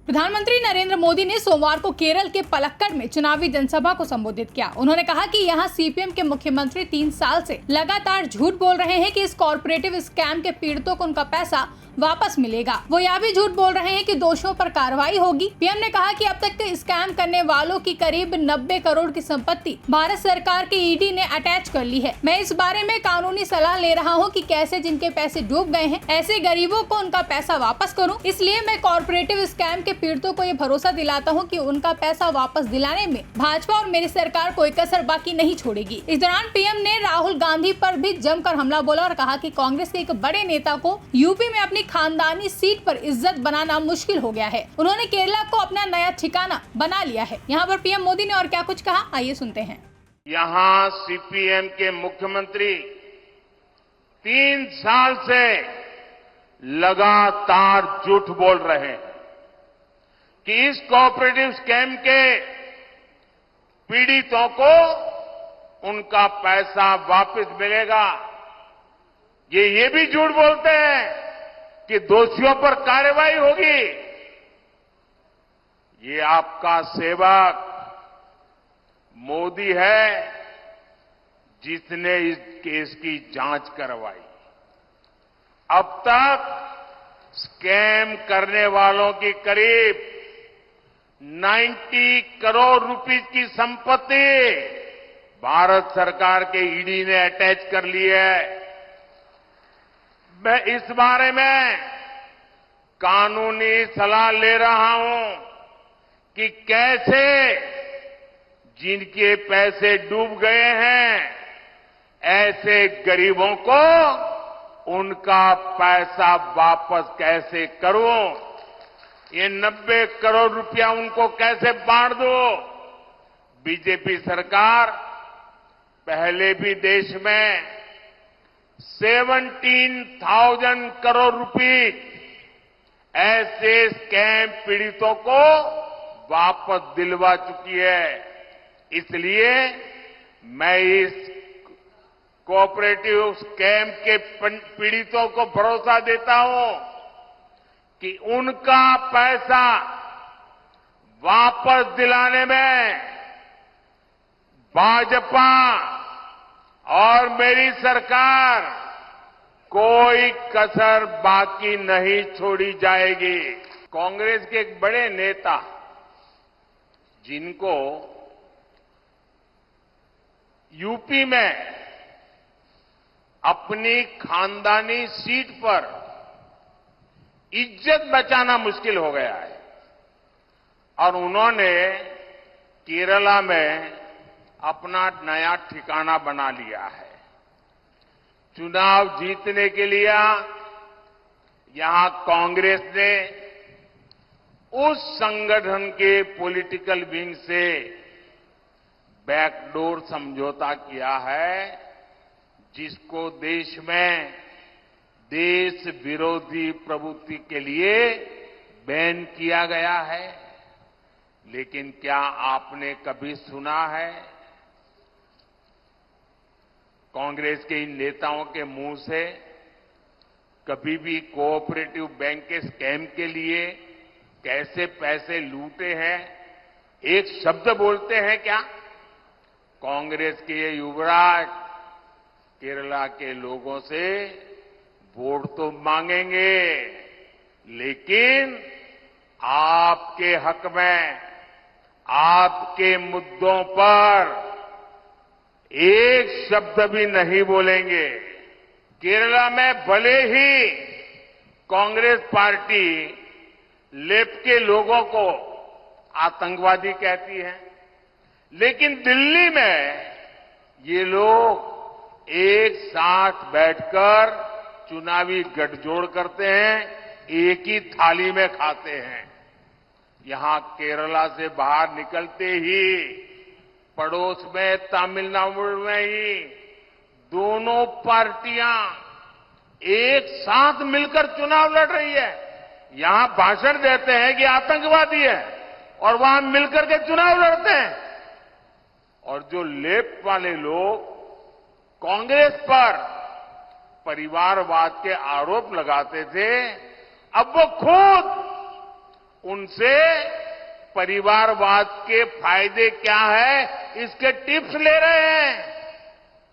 प्रधानमंत्री नरेंद्र मोदी ने सोमवार को केरल के पलक्कड़ में चुनावी जनसभा को संबोधित किया। उन्होंने कहा कि यहां सीपीएम के मुख्यमंत्री 3 साल से लगातार झूठ बोल रहे हैं कि इस कॉर्पोरेटिव स्कैम के पीड़ितों को उनका पैसा वापस मिलेगा। वो यह भी झूठ बोल रहे हैं कि दोषियों पर कार्रवाई होगी। पीएम ने कहा कि अब तक के स्कैम करने वालों की करीब 90 करोड़ की संपत्ति भारत सरकार के ईडी ने अटैच कर ली है। मैं इस बारे में कानूनी सलाह ले रहा हूं कि कैसे जिनके पैसे डूब गए हैं ऐसे गरीबों को उनका पैसा वापस करूं। इसलिए मैं कॉर्पोरेटिव स्कैम के पीड़ितों को ये भरोसा दिलाता हूं कि उनका पैसा वापस दिलाने में भाजपा और मेरी सरकार कोई कसर बाकी नहीं छोड़ेगी। इस दौरान पीएम ने राहुल गांधी पर भी जमकर हमला बोला और कहा कि कांग्रेस के एक बड़े नेता को यूपी में अपनी खानदानी सीट पर इज्जत बनाना मुश्किल हो गया है। उन्होंने केरला को अपना नया ठिकाना बना लिया है। यहाँ पर पीएम मोदी ने और क्या कुछ कहा, आइए सुनते हैं। यहाँ सीपीएम के मुख्यमंत्री 3 साल से लगातार झूठ बोल रहे हैं कि इस कोऑपरेटिव स्कैम के पीड़ितों को उनका पैसा वापस मिलेगा। ये भी झूठ बोलते हैं कि दोषियों पर कार्रवाई होगी। ये आपका सेवक मोदी है जिसने इस केस की जांच करवाई। अब तक स्कैम करने वालों की करीब 90 करोड़ रुपए की संपत्ति भारत सरकार के ईडी ने अटैच कर ली है। मैं इस बारे में कानूनी सलाह ले रहा हूं कि कैसे जिनके पैसे डूब गए हैं ऐसे गरीबों को उनका पैसा वापस कैसे करूं, ये 90 करोड़ रुपया उनको कैसे बांट दो। बीजेपी सरकार पहले भी देश में 17,000 करोड़ रुपए ऐसे स्कैम पीड़ितों को वापस दिलवा चुकी है। इसलिए मैं इस कोऑपरेटिव स्कैम के पीड़ितों को भरोसा देता हूं कि उनका पैसा वापस दिलाने में भाजपा और मेरी सरकार कोई कसर बाकी नहीं छोड़ी जाएगी। कांग्रेस के एक बड़े नेता जिनको यूपी में अपनी खानदानी सीट पर इज्जत बचाना मुश्किल हो गया है और उन्होंने केरला में अपना नया ठिकाना बना लिया है। चुनाव जीतने के लिए यहां कांग्रेस ने उस संगठन के पॉलिटिकल विंग से बैकडोर समझौता किया है जिसको देश में देश विरोधी प्रवृत्ति के लिए बैन किया गया है। लेकिन क्या आपने कभी सुना है कांग्रेस के इन नेताओं के मुंह से कभी भी कोऑपरेटिव बैंक के स्कैम के लिए कैसे पैसे लूटे हैं एक शब्द बोलते हैं क्या? कांग्रेस के ये युवराज केरला के लोगों से वोट तो मांगेंगे लेकिन आपके हक में आपके मुद्दों पर एक शब्द भी नहीं बोलेंगे। केरला में भले ही कांग्रेस पार्टी लेफ्ट के लोगों को आतंकवादी कहती है लेकिन दिल्ली में ये लोग एक साथ बैठकर चुनावी गठजोड़ करते हैं, एक ही थाली में खाते हैं। यहां केरला से बाहर निकलते ही पड़ोस में तमिलनाडु में ही दोनों पार्टियां एक साथ मिलकर चुनाव लड़ रही है। यहां भाषण देते हैं कि आतंकवादी है और वहां मिलकर के चुनाव लड़ते हैं। और जो लेफ्ट वाले लोग कांग्रेस पर परिवारवाद के आरोप लगाते थे, अब वो खुद उनसे परिवारवाद के फायदे क्या है इसके टिप्स ले रहे हैं।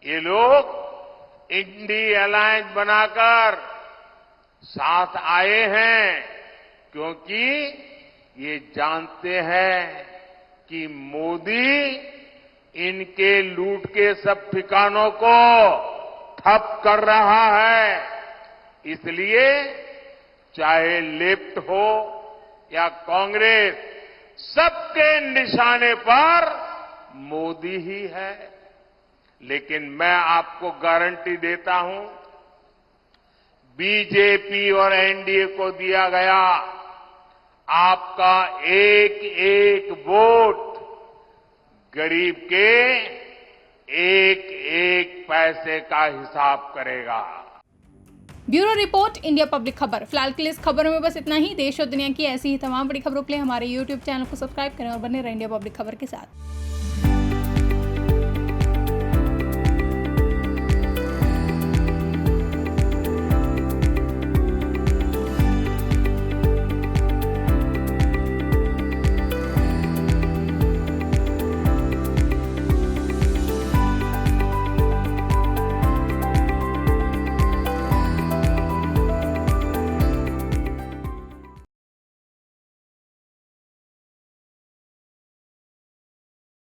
ये लोग इंडी अलायंस बनाकर साथ आए हैं क्योंकि ये जानते हैं कि मोदी इनके लूट के सब ठिकानों को ठप कर रहा है। इसलिए चाहे लेफ्ट हो या कांग्रेस, सबके निशाने पर मोदी ही है। लेकिन मैं आपको गारंटी देता हूं, बीजेपी और एनडीए को दिया गया आपका एक एक वोट गरीब के एक एक पैसे का हिसाब करेगा। ब्यूरो रिपोर्ट, इंडिया पब्लिक खबर। फिलहाल के लिए इस खबरों में बस इतना ही। देश और दुनिया की ऐसी ही तमाम बड़ी खबरों के लिए हमारे YouTube चैनल को सब्सक्राइब करें और बने रहें इंडिया पब्लिक खबर के साथ।